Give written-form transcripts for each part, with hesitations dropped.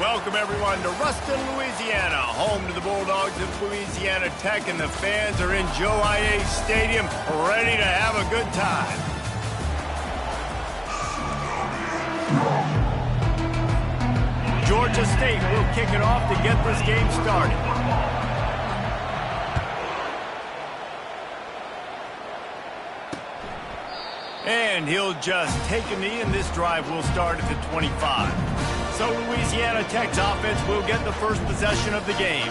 Welcome, everyone, to Ruston, Louisiana, home to the Bulldogs of Louisiana Tech, and the fans are in Joe I.A. Stadium, ready to have a good time. Georgia State will kick it off to get this game started. And he'll just take a knee, and this drive will start at the 25. So Louisiana Tech's offense will get the first possession of the game.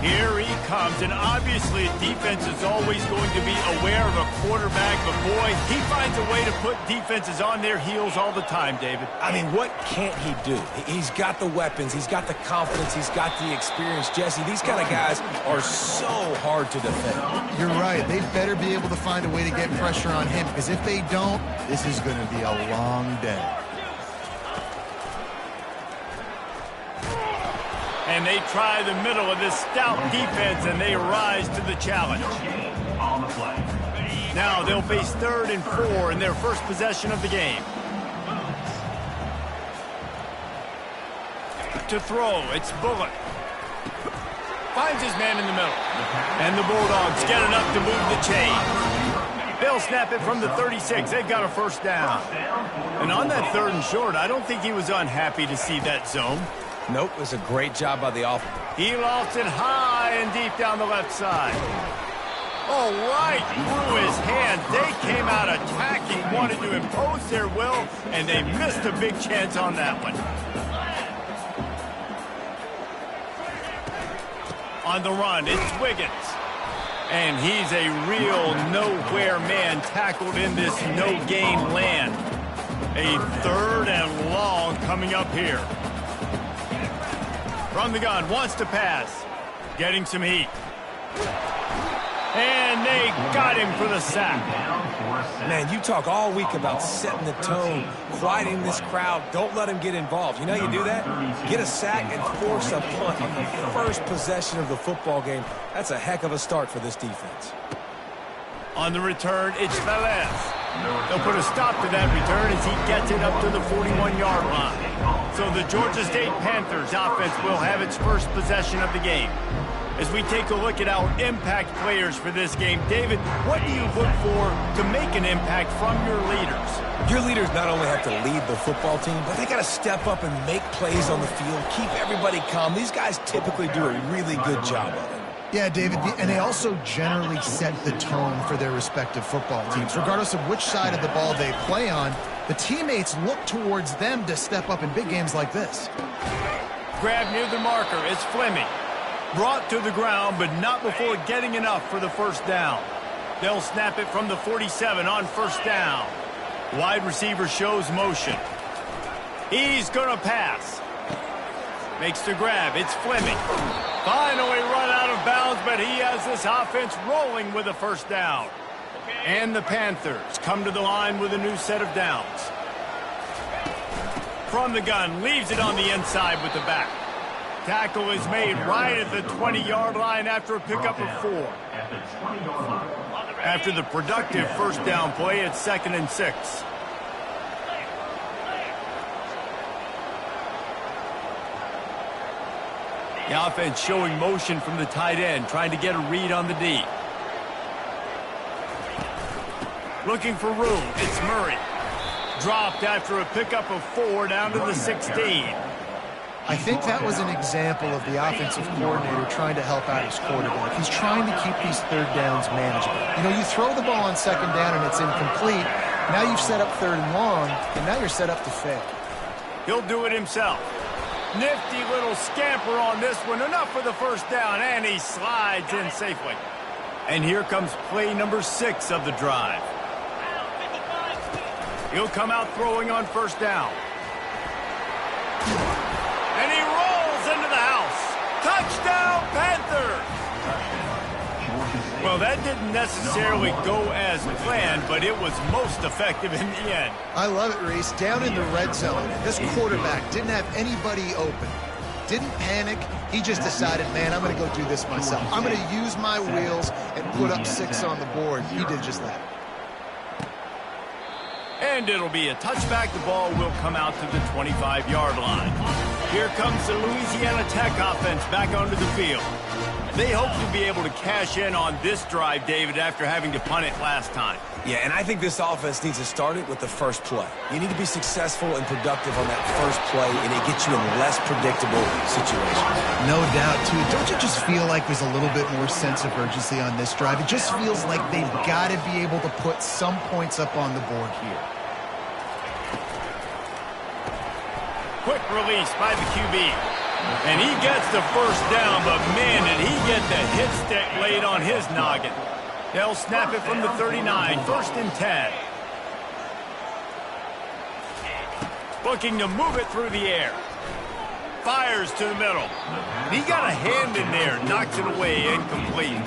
Here he comes, and obviously defense is always going to be aware of a quarterback, but boy, he finds a way to put defenses on their heels all the time, David. I mean, what can't he do? He's got the weapons, he's got the confidence, he's got the experience. Jesse, these kind of guys are so hard to defend. You're right. They better be able to find a way to get pressure on him, because if they don't, this is going to be a long day. And they try the middle of this stout defense, and they rise to the challenge. Now they'll face 3rd and 4 in their first possession of the game. To throw, it's Bullock. Finds his man in the middle. And the Bulldogs get enough to move the chain. They'll snap it from the 36. They've got a first down. And on that 3rd and short, I don't think he was unhappy to see that zone. Nope, it was a great job by the offense. He lofts it high and deep down the left side. Oh, right through his hands. They came out attacking, wanted to impose their will, and they missed a big chance on that one. On the run, it's Wiggins. And he's a real nowhere man tackled in this no-gain land. A 3rd and long coming up here. From the gun, wants to pass. Getting some heat. And they got him for the sack. Man, you talk all week about setting the tone, quieting this crowd. Don't let him get involved. You know how you do that? Get a sack and force a punt on the first possession of the football game. That's a heck of a start for this defense. On the return, it's Velez. They'll put a stop to that return as he gets it up to the 41-yard line. So the Georgia State Panthers offense will have its first possession of the game. As we take a look at our impact players for this game, David, what do you look for to make an impact from your leaders? Your leaders not only have to lead the football team, but they got to step up and make plays on the field, keep everybody calm. These guys typically do a really good job of it. Yeah, David, and they also generally set the tone for their respective football teams. Regardless of which side of the ball they play on, the teammates look towards them to step up in big games like this. Grab near the marker, it's Fleming. Brought to the ground, but not before getting enough for the first down. They'll snap it from the 47 on first down. Wide receiver shows motion. He's going to pass. Makes the grab, it's Fleming. Finally run out of bounds, but he has this offense rolling with a first down. And the Panthers come to the line with a new set of downs. From the gun, leaves it on the inside with the back. Tackle is made right at the 20-yard line after a pickup of 4. After the productive first down play, it's 2nd and 6. The offense showing motion from the tight end, trying to get a read on the D. Looking for room, it's Murray. Dropped after a pickup of 4 down to the 16. I think that was an example of the offensive coordinator trying to help out his quarterback. He's trying to keep these 3rd downs manageable. You know, you throw the ball on 2nd down and it's incomplete. Now you've set up 3rd and long, and now you're set up to fail. He'll do it himself. Nifty little scamper on this one. Enough for the first down, and he slides in safely. And here comes play number 6 of the drive. He'll come out throwing on first down. And he rolls into the house. Touchdown, Panthers! Well, that didn't necessarily go as planned, but it was most effective in the end. I love it, Reese. Down in the red zone, this quarterback didn't have anybody open. Didn't panic. He just decided, man, I'm going to go do this myself. I'm going to use my wheels and put up 6 on the board. He did just that. And it'll be a touchback. The ball will come out to the 25-yard line. Here comes the Louisiana Tech offense back onto the field. They hope to be able to cash in on this drive, David, after having to punt it last time. Yeah, and I think this offense needs to start it with the first play. You need to be successful and productive on that first play, and it gets you in less predictable situations. No doubt, too. Don't you just feel like there's a little bit more sense of urgency on this drive? It just feels like they've got to be able to put some points up on the board here. Quick release by the QB. And he gets the first down, but man, did he get the hit stick laid on his noggin. They'll snap it from the 39, 1st and 10. Looking to move it through the air. Fires to the middle. He got a hand in there, knocks it away, incomplete.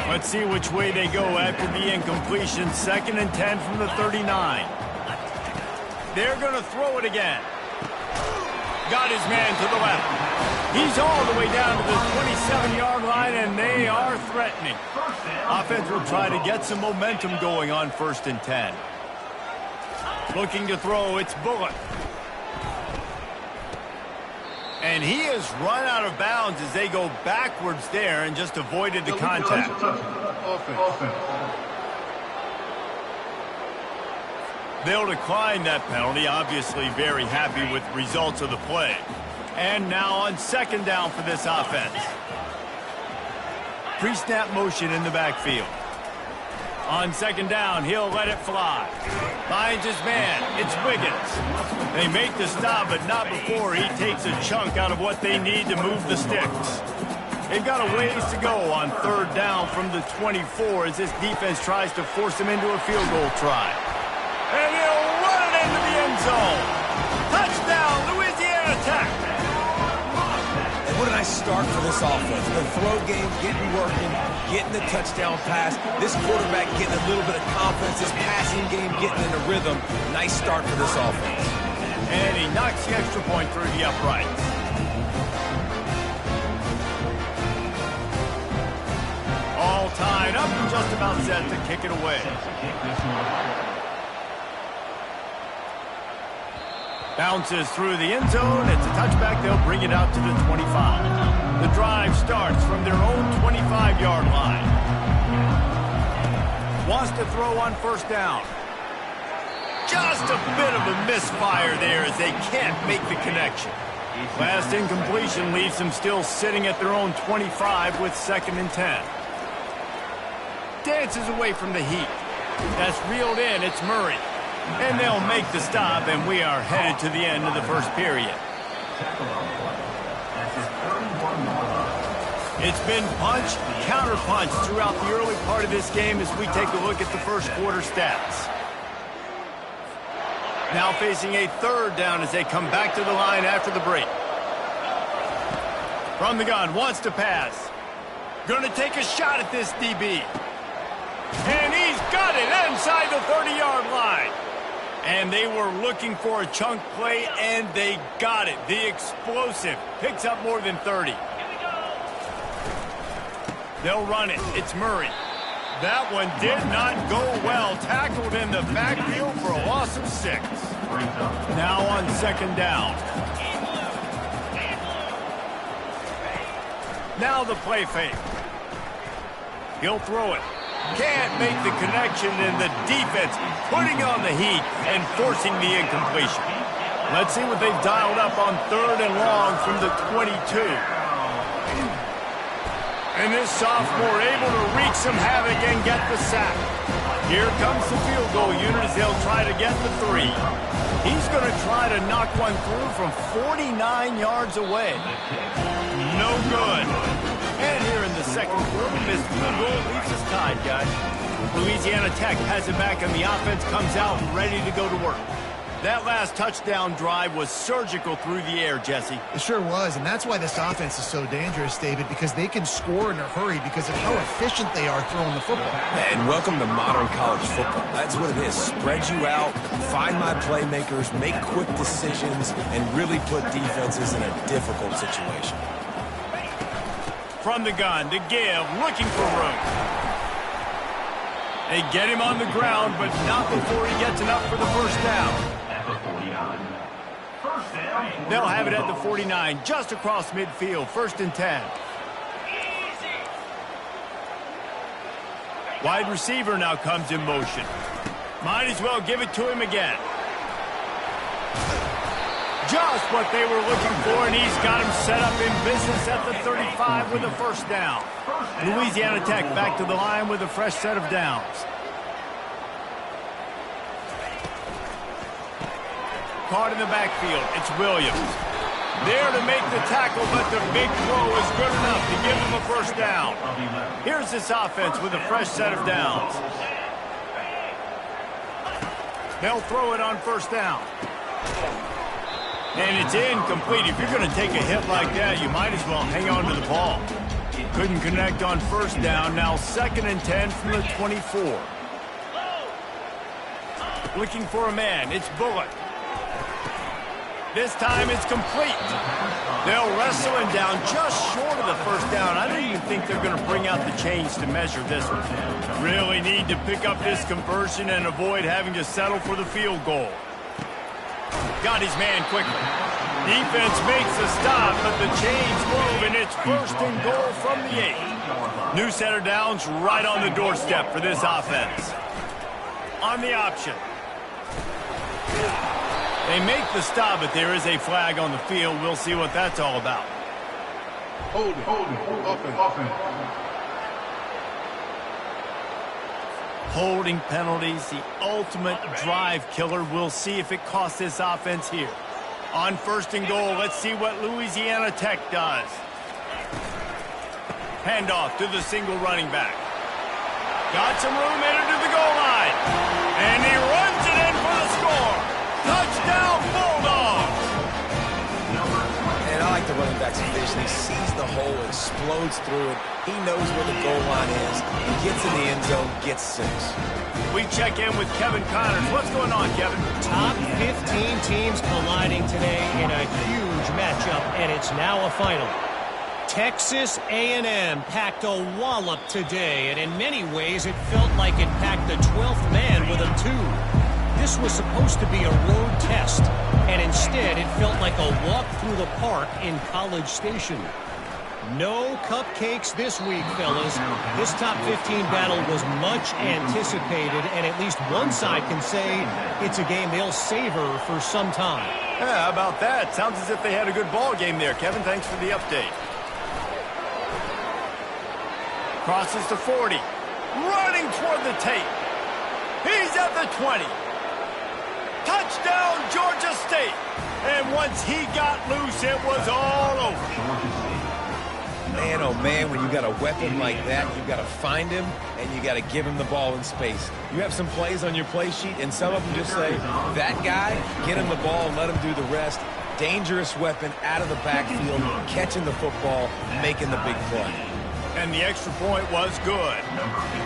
Let's see which way they go after the incompletion. 2nd and 10 from the 39. They're going to throw it again. Got his man to the left. He's all the way down to the 27-yard line, and they are threatening. Offense will try to get some momentum going on 1st and 10. Looking to throw, it's Bullock. And he has run out of bounds as they go backwards there and just avoided the contact. They'll decline that penalty, obviously very happy with the results of the play. And now on 2nd down for this offense. Pre-snap motion in the backfield. On 2nd down, he'll let it fly. Finds his man. It's Wiggins. They make the stop, but not before he takes a chunk out of what they need to move the sticks. They've got a ways to go on 3rd down from the 24 as this defense tries to force them into a field goal try. And he'll run it into the end zone. Touchdown, Louisiana Tech. And what a nice start for this offense. The throw game getting working, getting the touchdown pass. This quarterback getting a little bit of confidence. This passing game getting in a rhythm. Nice start for this offense. And he knocks the extra point through the uprights. All tied up and just about set to kick it away. Bounces through the end zone. It's a touchback. They'll bring it out to the 25. The drive starts from their own 25-yard line. Wants to throw on 1st down. Just a bit of a misfire there as they can't make the connection. Last incompletion leaves them still sitting at their own 25 with 2nd and 10. Dances away from the heat. That's reeled in. It's Murray. And they'll make the stop, and we are headed to the end of the 1st period. It's been punch, counter-punch throughout the early part of this game as we take a look at the 1st quarter stats. Now facing a 3rd down as they come back to the line after the break. From the gun, wants to pass. Going to take a shot at this DB. And he's got it inside the 30-yard line. And they were looking for a chunk play, and they got it. The explosive picks up more than 30. They'll run it. It's Murray. That one did not go well. Tackled in the backfield for a loss of 6. Now on 2nd down. Now the play fake. He'll throw it. Can't make the connection, and the defense putting on the heat and forcing the incompletion. Let's see what they've dialed up on 3rd and long from the 22. And this sophomore able to wreak some havoc and get the sack. Here comes the field goal unit as they'll try to get the 3. He's going to try to knock one through from 49 yards away. No good. And here in the 2nd quarter, this field goal leaves us tied, guys. Louisiana Tech has it back, and the offense comes out ready to go to work. That last touchdown drive was surgical through the air, Jesse. It sure was, and that's why this offense is so dangerous, David, because they can score in a hurry because of how efficient they are throwing the football. And welcome to modern college football. That's what it is. Spread you out, find my playmakers, make quick decisions, and really put defenses in a difficult situation. From the gun to give, looking for room. They get him on the ground, but not before he gets enough for the 1st down. At the 49. 1st down. They'll have it at the 49, just across midfield, 1st and 10. Wide receiver now comes in motion. Might as well give it to him again. Just what they were looking for, and he's got him set up in business at the 35 with a 1st down. Louisiana Tech back to the line with a fresh set of downs. Caught in the backfield, it's Williams. There to make the tackle, but the big throw is good enough to give them a 1st down. Here's this offense with a fresh set of downs. They'll throw it on 1st down. And it's incomplete. If you're going to take a hit like that, you might as well hang on to the ball. Couldn't connect on 1st down. Now 2nd and 10 from the 24. Looking for a man. It's Bullock. This time it's complete. They'll wrestle him down just short of the 1st down. I don't even think they're going to bring out the chains to measure this one. Really need to pick up this conversion and avoid having to settle for the field goal. Got his man quickly. Defense makes a stop, but the chains move, and it's 1st and goal from the 8. New set of downs right on the doorstep for this offense. On the option. They make the stop, but there is a flag on the field. We'll see what that's all about. Hold it, offense. Holding penalties, the ultimate drive killer. We'll see if it costs this offense here. On 1st and goal, let's see what Louisiana Tech does. Handoff to the single running back. Got some room, headed to the goal line. And he runs it in for the score. Touchdown, Bulldogs! And I like the running back's vision. He sees the hole, explodes through it. He knows where the goal line is. He gets in the end zone, gets 6. We check in with Kevin Connors. What's going on, Kevin? Top 15 teams colliding today in a huge matchup, and it's now a final. Texas A&M packed a wallop today, and in many ways it felt like it packed the 12th man with them too. This was supposed to be a road test, and instead it felt like a walk through the park in College Station. No cupcakes this week, fellas. This top 15 battle was much anticipated, and at least one side can say it's a game they'll savor for some time. Yeah, how about that? Sounds as if they had a good ball game there, Kevin. Thanks for the update. Crosses to 40. Running toward the tape. He's at the 20. Touchdown, Georgia State. And once he got loose, it was all over. Man, oh man, when you got a weapon like that, you got to find him, and you got to give him the ball in space. You have some plays on your play sheet, and some of them just say, that guy, get him the ball and let him do the rest. Dangerous weapon out of the backfield, catching the football, making the big play. And the extra point was good.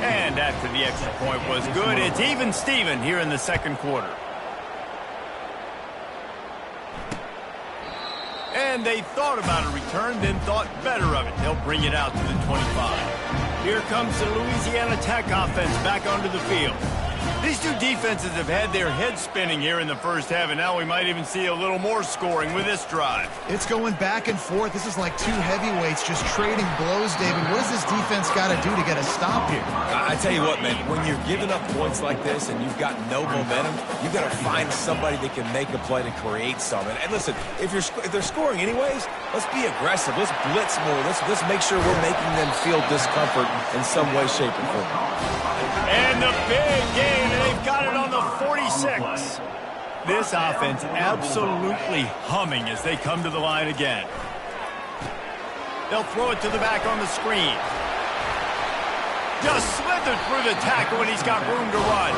And after the extra point was good, it's even Steven here in the 2nd quarter. And they thought about a return, then thought better of it. They'll bring it out to the 25. Here comes the Louisiana Tech offense back onto the field. These two defenses have had their heads spinning here in the 1st half, and now we might even see a little more scoring with this drive. It's going back and forth. This is like two heavyweights just trading blows, David. What does this defense got to do to get a stop here? I tell you what, man, when you're giving up points like this and you've got no momentum, you've got to find somebody that can make a play to create something. And listen, if they're scoring anyways, let's be aggressive. Let's blitz more. Let's make sure we're making them feel discomfort in some way, shape, or form. And the big game, they've got it on the 46. This offense absolutely humming as they come to the line again. They'll throw it to the back on the screen. Just slithered through the tackle, and he's got room to run.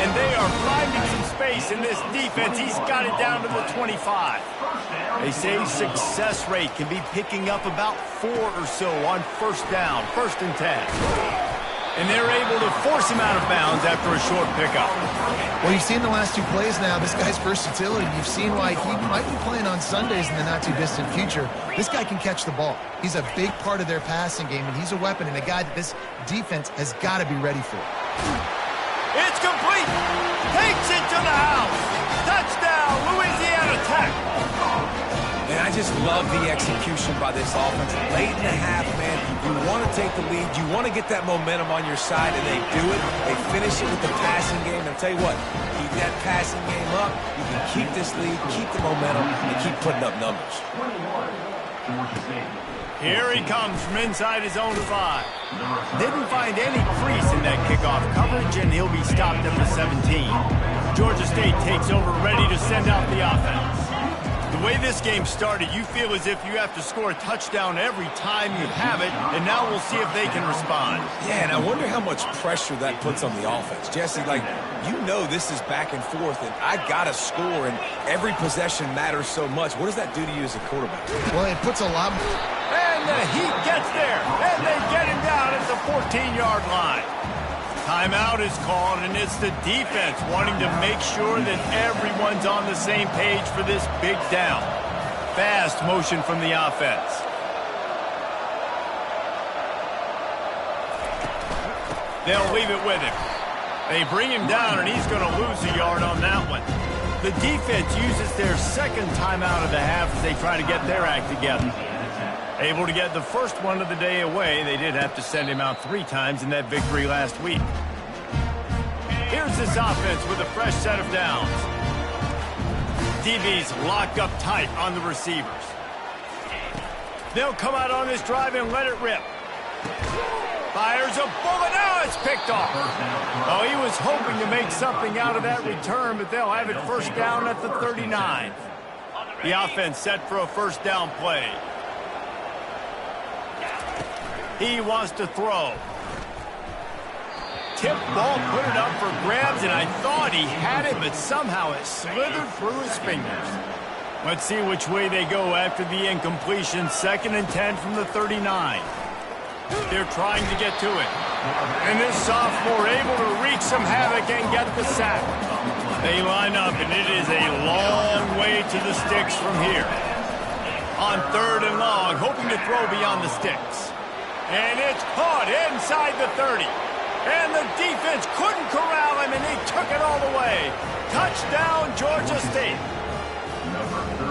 And they are finding some space in this defense. He's got it down to the 25. They say success rate can be picking up about 4 or so on 1st down, 1st and 10. And they're able to force him out of bounds after a short pickup. Well, you've seen the last 2 plays now. This guy's versatility. You've seen why he might be playing on Sundays in the not-too-distant future. This guy can catch the ball. He's a big part of their passing game, and he's a weapon and a guy that this defense has got to be ready for. It's complete. Takes it to the house. Touchdown, Louisiana Tech. Man, I just love the execution by this offense. Late in the half, man, you want to take the lead. You want to get that momentum on your side, and they do it. They finish it with the passing game. And I'll tell you what, keep that passing game up. You can keep this lead, keep the momentum, and keep putting up numbers. Here he comes from inside his own 5. Didn't find any crease in that kickoff coverage, and he'll be stopped at the 17. Georgia State takes over, ready to send out the offense. The way this game started, you feel as if you have to score a touchdown every time you have it, and now we'll see if they can respond. Yeah, and I wonder how much pressure that puts on the offense. Jesse, like, you know this is back and forth, and I got to score, and every possession matters so much. What does that do to you as a quarterback? Well, it puts a lot more. And the Heat gets there, and they get him down at the 14-yard line. Timeout is called, and it's the defense wanting to make sure that everyone's on the same page for this big down. Fast motion from the offense. They'll leave it with him. They bring him down, and he's going to lose a yard on that one. The defense uses their second timeout of the half as they try to get their act together. Able to get the first one of the day away. They did have to send him out 3 times in that victory last week. Here's this offense with a fresh set of downs. DB's locked up tight on the receivers. They'll come out on this drive and let it rip. Fires a bullet. Now it's picked off. Oh, he was hoping to make something out of that return, but they'll have it first down at the 39. The offense set for a first down play. He wants to throw. Tip ball, put it up for grabs, and I thought he had it, but somehow it slithered through his fingers. Let's see which way they go after the incompletion. 2nd and 10 from the 39. They're trying to get to it. And this sophomore able to wreak some havoc and get the sack. They line up, and it is a long way to the sticks from here. On 3rd and long, hoping to throw beyond the sticks. And it's caught inside the 30. And the defense couldn't corral him, and he took it all the way. Touchdown, Georgia State.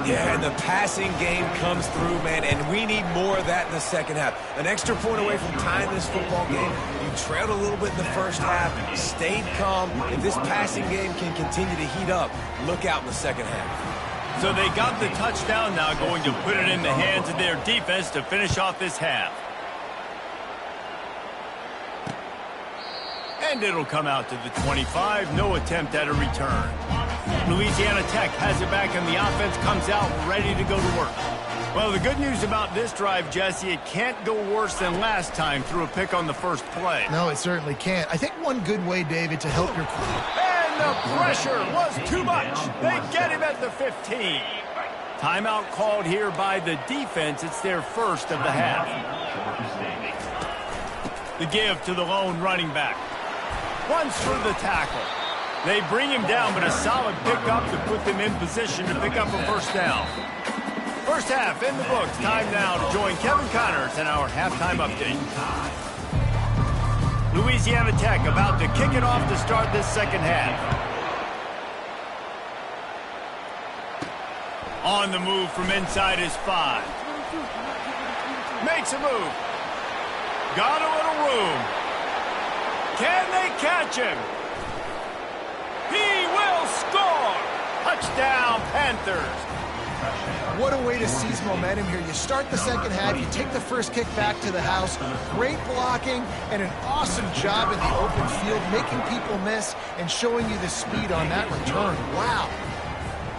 Yeah, and the passing game comes through, man, and we need more of that in the second half. An extra point away from tying this football game. You trailed a little bit in the first half, stayed calm. If this passing game can continue to heat up, look out in the second half. So they got the touchdown now, going to put it in the hands of their defense to finish off this half. And it'll come out to the 25. No attempt at a return. Louisiana Tech has it back, and the offense comes out ready to go to work. Well, the good news about this drive, Jesse, it can't go worse than last time through a pick on the first play. No, it certainly can't. I think one good way, David, to help your... And the pressure was too much. They get him at the 15. Timeout called here by the defense. It's their first of the half. The give to the lone running back. Runs through the tackle. They bring him down, but a solid pickup to put them in position to pick up a first down. First half in the books. Time now to join Kevin Connors in our halftime update. Louisiana Tech about to kick it off to start this second half. On the move from inside his 5. Makes a move. Got a little room. Can they catch him? He will score! Touchdown, Panthers. What a way to seize momentum here. You start the second half, you take the first kick back to the house. Great blocking and an awesome job in the open field, making people miss and showing you the speed on that return. Wow.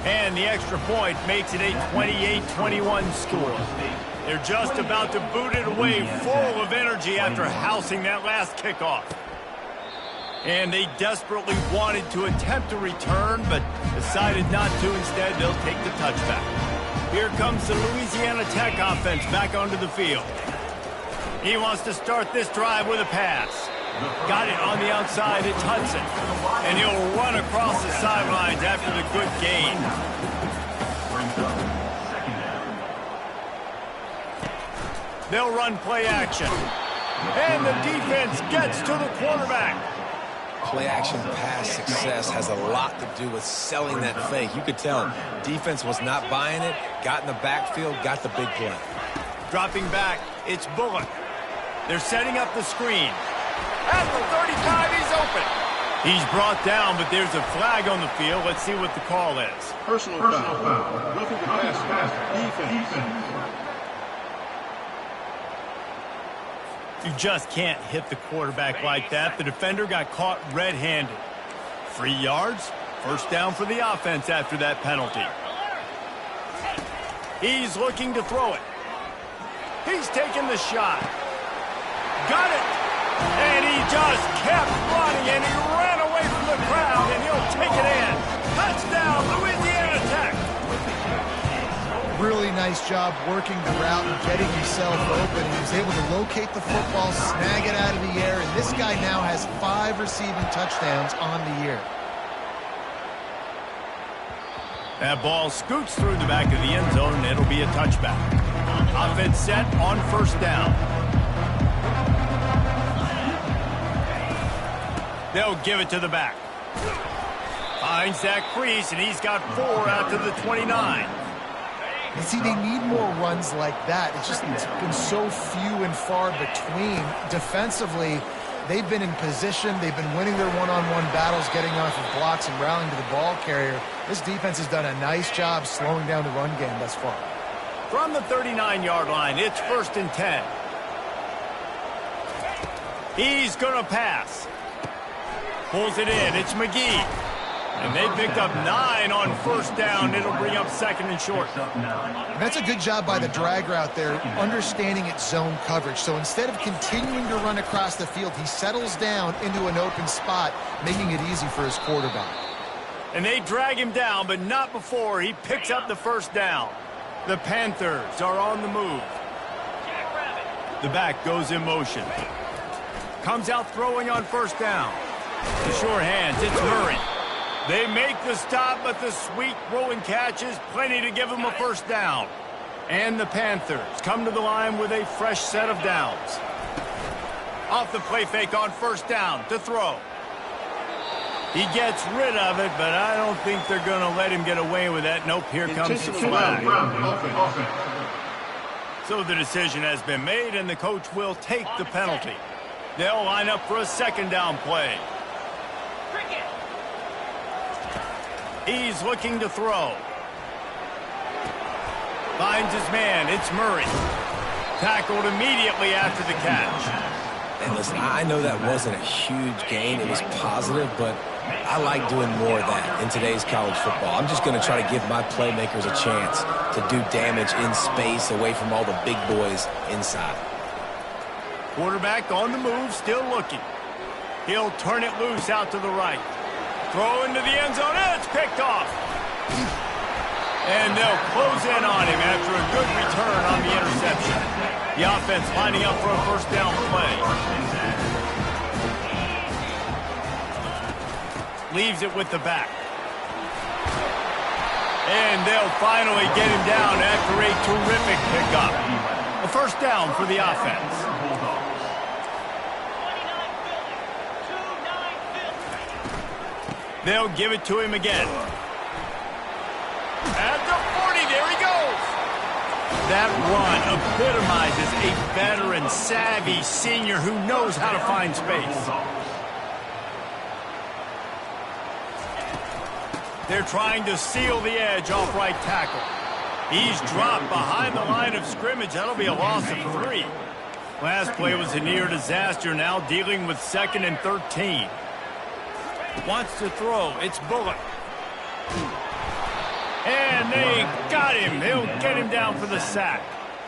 And the extra point makes it a 28-21 score. They're just about to boot it away, full of energy after housing that last kickoff. And they desperately wanted to attempt a return, but decided not to. Instead, they'll take the touchback. Here comes the Louisiana Tech offense back onto the field. He wants to start this drive with a pass. Got it on the outside. It's Hudson. And he'll run across the sidelines after the good gain. They'll run play action. And the defense gets to the quarterback. play-action pass success has a lot to do with selling that fake. You could tell defense was not buying it, got in the backfield, got the big play. Dropping back, it's Bullock. They're setting up the screen. At the 35, he's open. He's brought down, but there's a flag on the field. Let's see what the call is. Personal foul. Roughing the passer. Defense. You just can't hit the quarterback like that. The defender got caught red-handed. 3 yards, first down for the offense after that penalty. He's looking to throw it. He's taking the shot. Got it. And he just kept running, and he ran away from the crowd, and he'll take it in. Touchdown, Louisiana Tech. Really nice job working the route and getting himself open. He was able to locate the football, snag it out of the air, and this guy now has 5 receiving touchdowns on the year. That ball scoots through the back of the end zone, and it'll be a touchback. Offense set on first down. They'll give it to the back. Finds that crease, and he's got 4 out to the 29. You see, they need more runs like that. It's been so few and far between. Defensively, they've been in position. They've been winning their one-on-one battles, getting off of blocks and rallying to the ball carrier. This defense has done a nice job slowing down the run game thus far. From the 39-yard line, it's 1st and 10. He's going to pass. Pulls it in. It's McGee. And they picked up 9 on first down. It'll bring up 2nd and short. And that's a good job by the drag route there, understanding its zone coverage. So instead of continuing to run across the field, he settles down into an open spot, making it easy for his quarterback. And they drag him down, but not before he picks up the first down. The Panthers are on the move. The back goes in motion. Comes out throwing on first down. The sure hands, it's Murray. They make the stop, but the sweet rolling catch is plenty to give them a first down. And the Panthers come to the line with a fresh set of downs. Off the play fake on first down to throw. He gets rid of it, but I don't think they're going to let him get away with that. Nope, here comes the flag. So the decision has been made, and the coach will take the penalty. They'll line up for a 2nd down play. He's looking to throw. Finds his man. It's Murray. Tackled immediately after the catch. And listen, I know that wasn't a huge gain. It was positive, but I like doing more of that in today's college football. I'm just going to try to give my playmakers a chance to do damage in space away from all the big boys inside. Quarterback on the move, still looking. He'll turn it loose out to the right. Throw into the end zone, and it's picked off. And they'll close in on him after a good return on the interception. The offense lining up for a first down play. Leaves it with the back. And they'll finally get him down after a terrific pickup. A first down for the offense. They'll give it to him again. At the 40, there he goes. That run epitomizes a veteran, savvy senior who knows how to find space. They're trying to seal the edge off right tackle. He's dropped behind the line of scrimmage. That'll be a loss of 3. Last play was a near disaster, now dealing with 2nd and 13. Wants to throw. It's Bullock. And they got him. They'll get him down for the sack.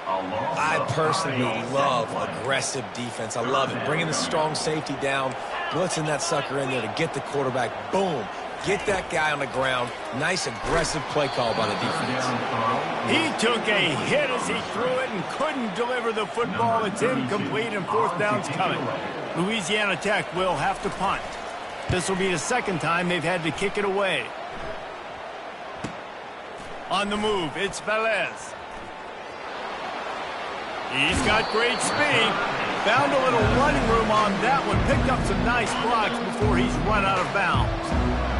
I personally love aggressive defense. I love it. Bringing the strong safety down, blitzing that sucker in there to get the quarterback. Boom. Get that guy on the ground. Nice aggressive play call by the defense. He took a hit as he threw it and couldn't deliver the football. It's incomplete and 4th down's coming. Louisiana Tech will have to punt. This will be the 2nd time they've had to kick it away. On the move, it's Velez. He's got great speed. Found a little running room on that one. Picked up some nice blocks before he's run out of bounds.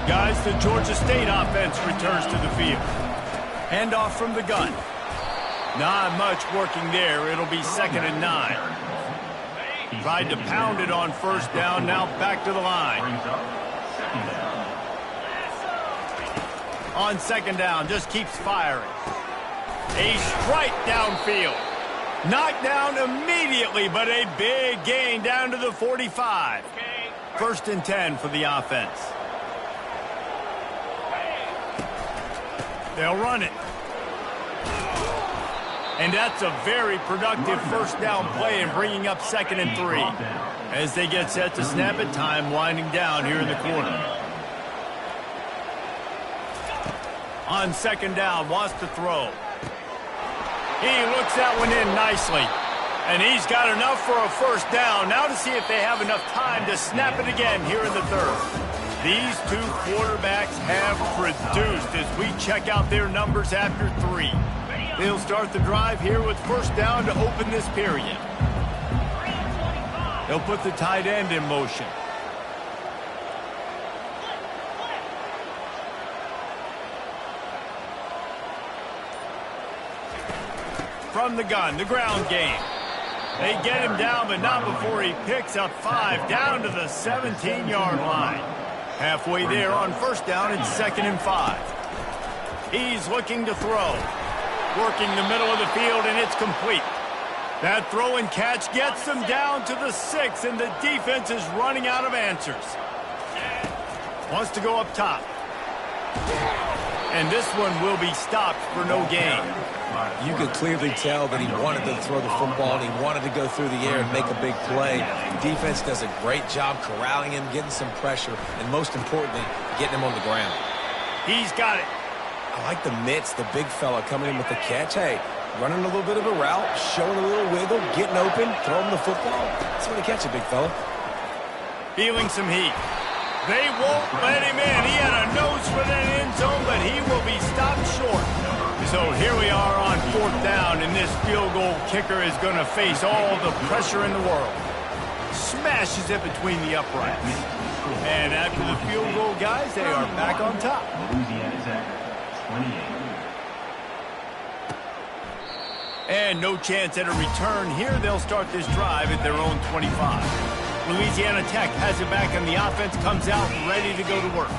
Guys, the Georgia State offense returns to the field. Handoff from the gun. Not much working there. It'll be 2nd and 9. Tried to pound it on first down. Now back to the line. On 2nd down, just keeps firing. A strike downfield. Knocked down immediately, but a big gain down to the 45. 1st and 10 for the offense. They'll run it. And that's a very productive first down play and bringing up 2nd and 3. As they get set to snap it, time winding down here in the corner. On 2nd down, wants to throw. He looks that one in nicely. And he's got enough for a first down. Now to see if they have enough time to snap it again here in the 3rd. These two quarterbacks have produced as we check out their numbers after 3. They'll start the drive here with first down to open this period. They'll put the tight end in motion. From the gun, the ground game. They get him down, but not before he picks up 5 down to the 17-yard line. Halfway there on first down, it's 2nd and 5. He's looking to throw. Working the middle of the field, and it's complete. That throw and catch gets them down to the 6, and the defense is running out of answers. Wants to go up top. And this one will be stopped for no gain. You could clearly tell that he wanted to throw the football and he wanted to go through the air and make a big play. The defense does a great job corralling him, getting some pressure, and most importantly, getting him on the ground. He's got it. I like the mitts, the big fella coming in with the catch. Hey, running a little bit of a route, showing a little wiggle, getting open, throwing the football. That's when to catch it, big fella. Feeling some heat. They won't let him in. He had a nose for that end zone, but he will be stopped short. So here we are on 4th down, and this field goal kicker is going to face all the pressure in the world. Smashes it between the uprights. And after the field goal, guys, they are back on top. And no chance at a return here. They'll start this drive at their own 25. Louisiana Tech has it back, and the offense comes out ready to go to work.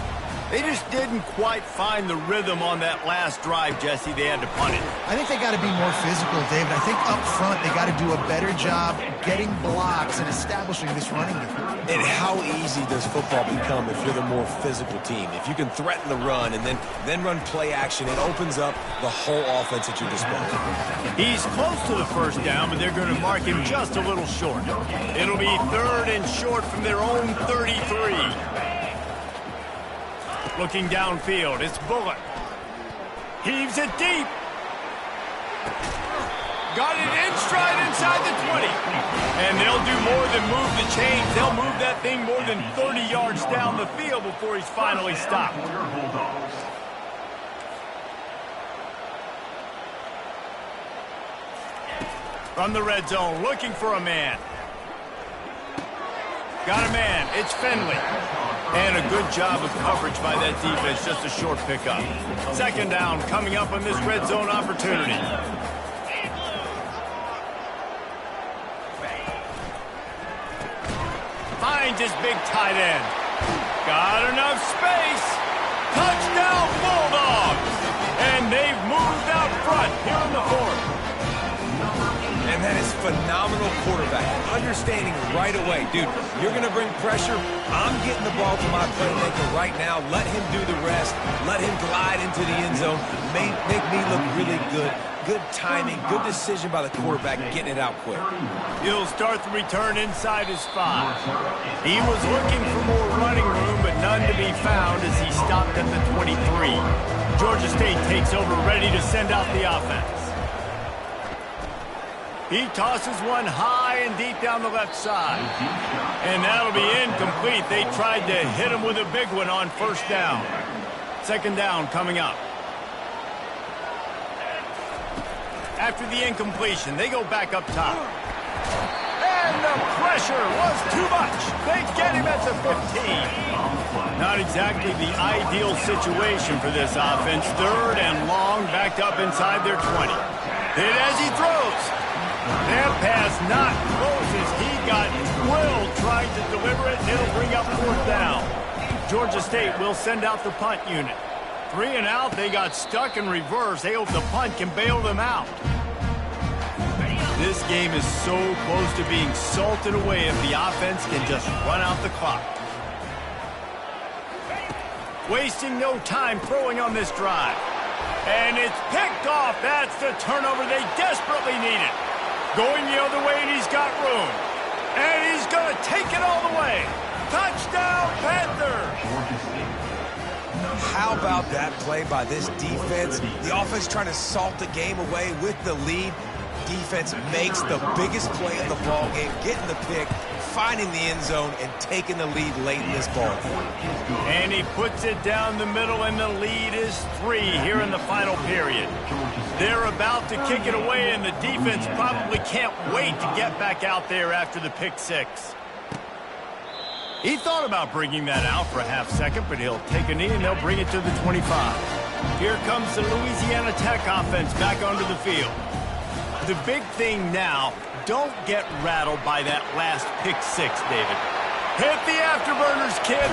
They just didn't quite find the rhythm on that last drive, Jesse. They had to punt it. I think they got to be more physical, David. I think up front they got to do a better job getting blocks and establishing this running game. And how easy does football become if you're the more physical team? If you can threaten the run and then run play action, it opens up the whole offense at your disposal. He's close to the first down, but they're going to mark him just a little short. It'll be 3rd and short from their own 33. Looking downfield, it's Bullock. Heaves it deep. Got it in stride inside the 20. And they'll do more than move the chains. They'll move that thing more than 30 yards down the field before he's finally stopped. From the red zone, looking for a man. Got a man. It's Finley. And a good job of coverage by that defense. Just a short pickup. 2nd down coming up on this red zone opportunity. Finds his big tight end. Got enough space. Touchdown Bulldogs. And they've moved out front here in the 4th. And that is phenomenal quarterback. Understanding right away, dude, you're going to bring pressure. I'm getting the ball to my playmaker right now. Let him do the rest. Let him glide into the end zone. Make me look really good. Good timing, good decision by the quarterback, getting it out quick. He'll start the return inside his 5. He was looking for more running room, but none to be found as he stopped at the 23. Georgia State takes over, ready to send out the offense. He tosses one high and deep down the left side. And that'll be incomplete. They tried to hit him with a big one on first down. 2nd down coming up. After the incompletion, they go back up top. And the pressure was too much. They get him at the 15. Not exactly the ideal situation for this offense. 3rd and long, backed up inside their 20. Hit as he throws. That pass not close as he got drilled trying to deliver it. It'll bring up 4th down. Georgia State will send out the punt unit. 3 and out, they got stuck in reverse. They hope the punt can bail them out. This game is so close to being salted away if the offense can just run out the clock. Wasting no time throwing on this drive. And it's picked off. That's the turnover they desperately needed. Going the other way, and he's got room. And he's going to take it all the way. Touchdown, Panthers! How about that play by this defense? The offense trying to salt the game away with the lead. Defense makes the biggest play in the ball game, getting the pick, finding the end zone, and taking the lead late in this ball. And he puts it down the middle, and the lead is 3 here in the final period. They're about to kick it away, and the defense probably can't wait to get back out there after the pick 6. He thought about bringing that out for a half second, but he'll take a knee, and they'll bring it to the 25. Here comes the Louisiana Tech offense back onto the field. The big thing now, don't get rattled by that last pick 6, David. Hit the afterburners, kid.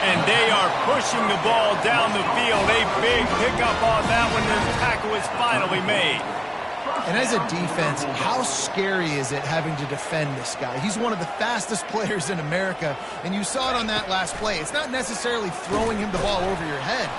And they are pushing the ball down the field. A big pickup on that one. The tackle is finally made. And as a defense, how scary is it having to defend this guy? He's one of the fastest players in America, and you saw it on that last play. It's not necessarily throwing him the ball over your head.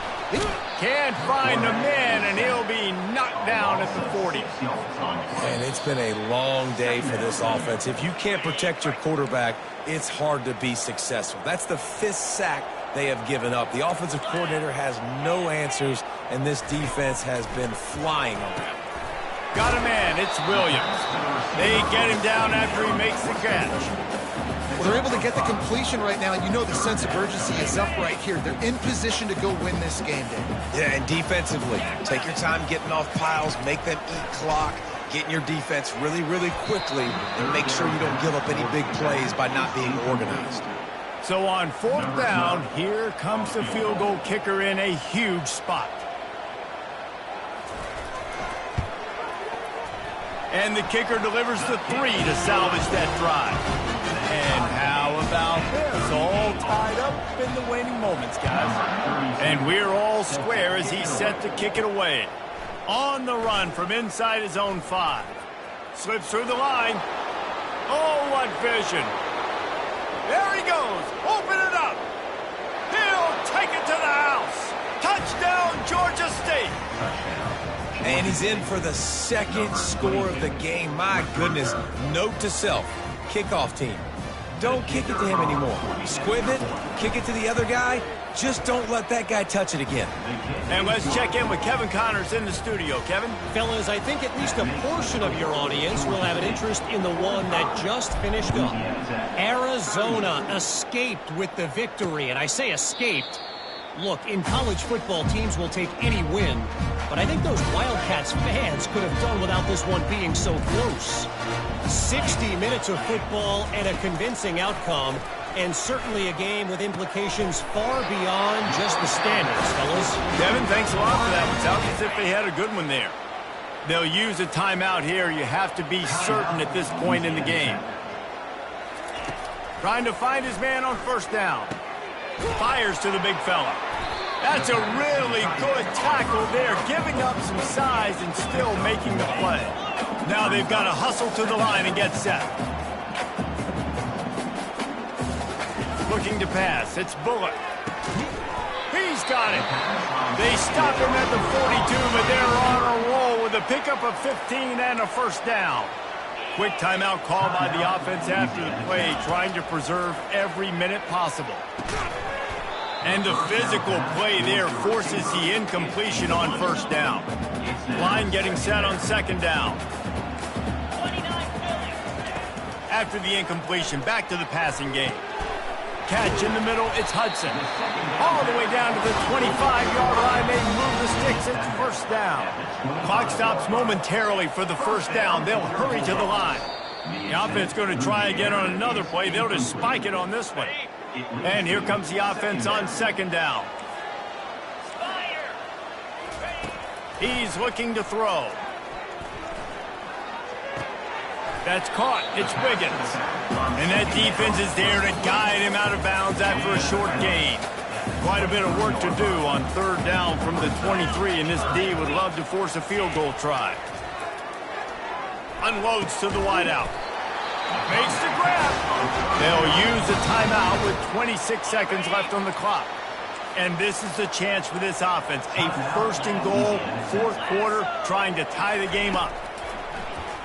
Can't find a man, and he'll be knocked down at the 40. And it's been a long day for this offense. If you can't protect your quarterback, it's hard to be successful. That's the 5th sack they have given up. The offensive coordinator has no answers, and this defense has been flying around. Got a man. It's Williams. They get him down after he makes the catch. Well, they're able to get the completion right now, and you know the sense of urgency is up right here. They're in position to go win this game, David. Yeah, and defensively, take your time getting off piles, make them eat clock, get in your defense really, really quickly, and make sure you don't give up any big plays by not being organized. So on 4th down, here comes the field goal kicker in a huge spot. And the kicker delivers the 3 to salvage that drive. And how about this? All tied up in the waning moments, guys. And we're all square as he's set to kick it away. On the run from inside his own 5. Slips through the line. Oh, what vision. There he goes. Open it up. He'll take it to the house. Touchdown, Georgia State. And he's in for the 2nd score of the game. My goodness. Note to self, kickoff team. Don't kick it to him anymore. Squib it, kick it to the other guy. Just don't let that guy touch it again. And let's check in with Kevin Connors in the studio. Kevin? Fellas, I think at least a portion of your audience will have an interest in the one that just finished up. Arizona escaped with the victory, and I say escaped. Look, in college football, teams will take any win, but I think those Wildcats fans could have done without this one being so close. 60 minutes of football and a convincing outcome, and certainly a game with implications far beyond just the standards, fellas. Kevin, thanks a lot for that one. Sounds as if they had a good one there. They'll use a timeout here. You have to be certain at this point in the game. Trying to find his man on 1st down. Fires to the big fella. That's a really good tackle there, giving up some size and still making the play. Now they've got to hustle to the line and get set. Looking to pass. It's Bullock. He's got it. They stop him at the 42, but they're on a roll with a pickup of 15 and a 1st down. Quick timeout called by the offense after the play, trying to preserve every minute possible. And the physical play there forces the incompletion on 1st down. Line getting set on 2nd down. After the incompletion, back to the passing game. Catch in the middle, it's Hudson. All the way down to the 25-yard line, they move the sticks, it's 1st down. Clock stops momentarily for the 1st down. They'll hurry to the line. The offense going to try again on another play. They'll just spike it on this one. And here comes the offense on second down. He's looking to throw. That's caught. It's Wiggins. And that defense is there to guide him out of bounds after a short gain. Quite a bit of work to do on third down from the 23, and this D would love to force a field goal try. Unloads to the wideout. Makes the grab. They'll use a timeout with 26 seconds left on the clock. And this is the chance for this offense. A first and goal, fourth quarter, trying to tie the game up.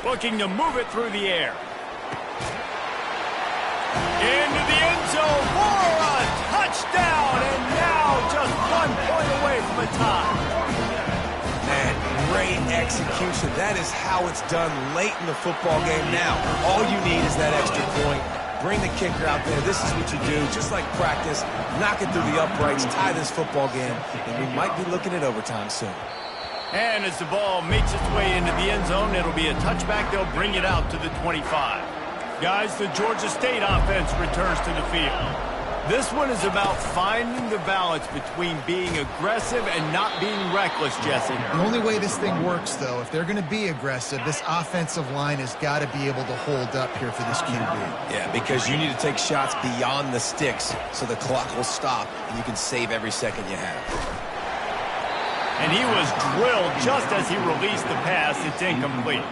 Looking to move it through the air. Into the end zone for a touchdown. And now just 1 point away from a tie. Man, great execution. That is how it's done late in the football game now. All you need is that extra point. Bring the kicker out there. This is what you do. Just like practice, knock it through the uprights, tie this football game, and we might be looking at overtime soon. And as the ball makes its way into the end zone, it'll be a touchback. They'll bring it out to the 25. Guys, the Georgia State offense returns to the field. This one is about finding the balance between being aggressive and not being reckless, Jesse. The only way this thing works, though, if they're going to be aggressive, this offensive line has got to be able to hold up here for this QB. Yeah, because you need to take shots beyond the sticks so the clock will stop and you can save every second you have. And he was drilled just as he released the pass. It's incomplete.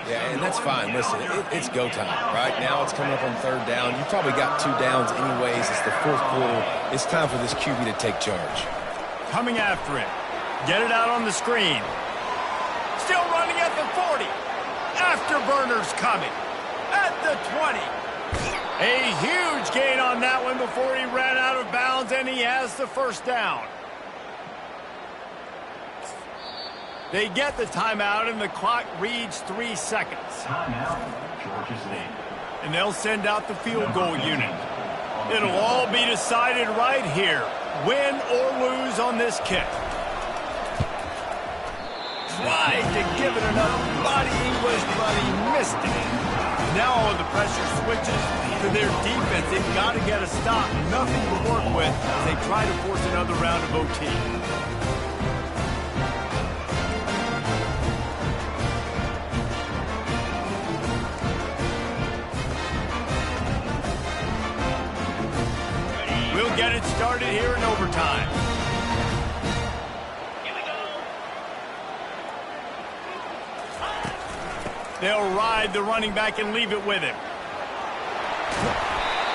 Yeah, and that's fine. Listen, it's go time. Right now it's coming up on third down. You probably got 2 downs anyways. It's the fourth quarter. It's time for this QB to take charge. Coming after it. Get it out on the screen. Still running at the 40. Afterburners coming. At the 20. A huge gain on that one before he ran out of bounds, and he has the first down. They get the timeout, and the clock reads 3 seconds. Timeout, Georgia State. And they'll send out the field goal unit. It'll all be decided right here, win or lose on this kick. Tried to give it another body English, but he missed it. Now all the pressure switches to their defense. They've got to get a stop, nothing to work with as they try to force another round of OT. We'll get it started here in overtime. Here we go. They'll ride the running back and leave it with him.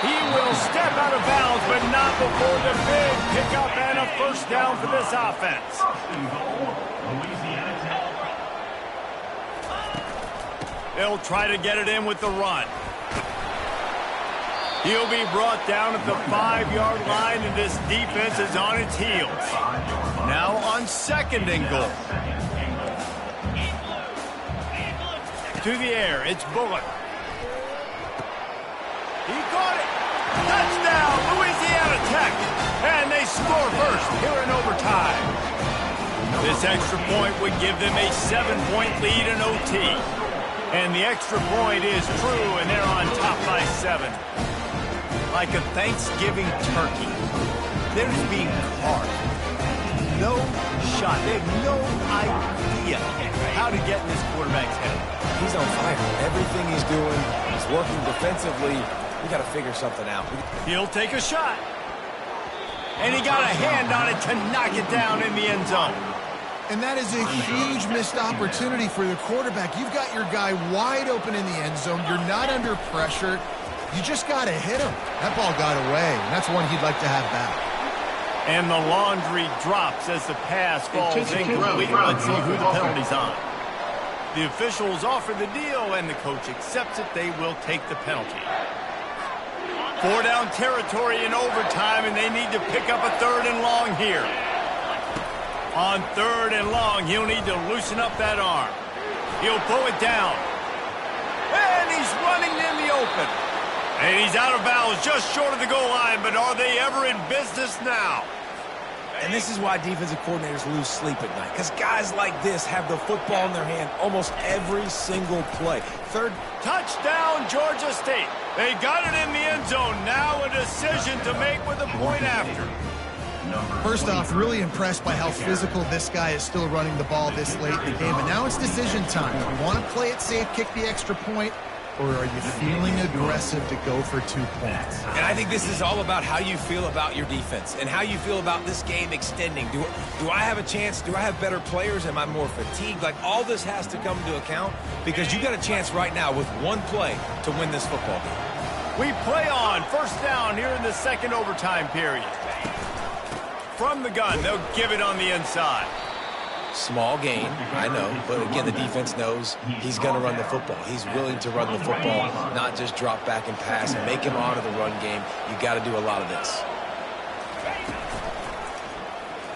He will step out of bounds, but not before the big pickup and a first down for this offense. They'll try to get it in with the run. He'll be brought down at the 5-yard line, and this defense is on its heels. Now on second and goal. To the air, it's Bullock. He caught it. Touchdown, Louisiana Tech. And they score first here in overtime. This extra point would give them a 7-point lead in OT. And the extra point is true, and they're on top by 7. Like a Thanksgiving turkey. They're just being carved. No shot. They have no idea how to get in this quarterback's head. He's on fire. Everything he's doing is working defensively. We got to figure something out. He'll take a shot. And he got a hand on it to knock it down in the end zone. And that is a huge missed opportunity for the quarterback. You've got your guy wide open in the end zone. You're not under pressure. You just got to hit him. That ball got away, and that's one he'd like to have back. And the laundry drops as the pass falls incomplete. Let's see who the penalty's on. The officials offer the deal, and the coach accepts it. They will take the penalty. 4 down territory in overtime, and they need to pick up a 3rd and long here. On 3rd and long, he'll need to loosen up that arm. He'll pull it down. And he's running in the open. And he's out of bounds just short of the goal line, but are they ever in business now? And this is why defensive coordinators lose sleep at night, because guys like this have the football in their hand almost every single play. Third. Touchdown, Georgia State. They got it in the end zone. Now a decision to make with a point after. First off, really impressed by how physical this guy is still running the ball this late in the game. And now it's decision time. You want to play it safe, kick the extra point, or are you feeling aggressive to go for 2 points? And I think this is all about how you feel about your defense and how you feel about this game extending. Do I have a chance? Do I have better players? Am I more fatigued? Like, all this has to come into account because you got a chance right now with one play to win this football game. We play on. First down here in the second overtime period. From the gun, they'll give it on the inside. Small gain, I know, but again, the defense knows he's going to run the football. He's willing to run the football, not just drop back and pass and make him honor the run game. You got to do a lot of this.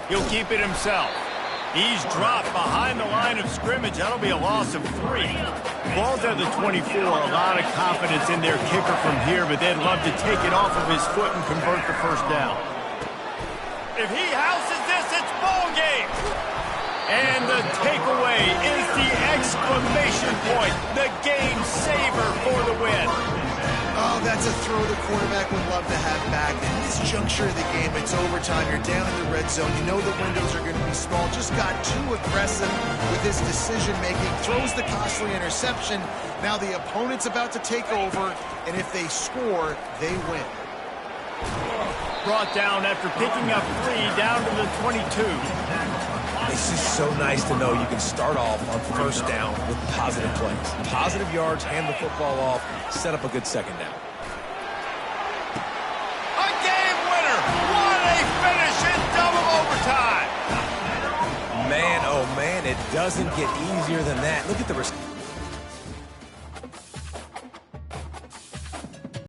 He'll keep it himself. He's dropped behind the line of scrimmage. That'll be a loss of 3. Ball's at the 24. A lot of confidence in their kicker from here, but they'd love to take it off of his foot and convert the first down. If he houses this, it's ball game. And the takeaway is the exclamation point, the game saver for the win. Oh, that's a throw the quarterback would love to have back. In this juncture of the game, it's overtime. You're down in the red zone. You know the windows are going to be small. Just got too aggressive with his decision-making. Throws the costly interception. Now the opponent's about to take over, and if they score, they win. Brought down after picking up 3 down to the 22. It's just so nice to know you can start off on first down with positive plays. Positive yards, hand the football off, set up a good second down. A game winner! What a finish in double overtime! Man, oh man, it doesn't get easier than that. Look at the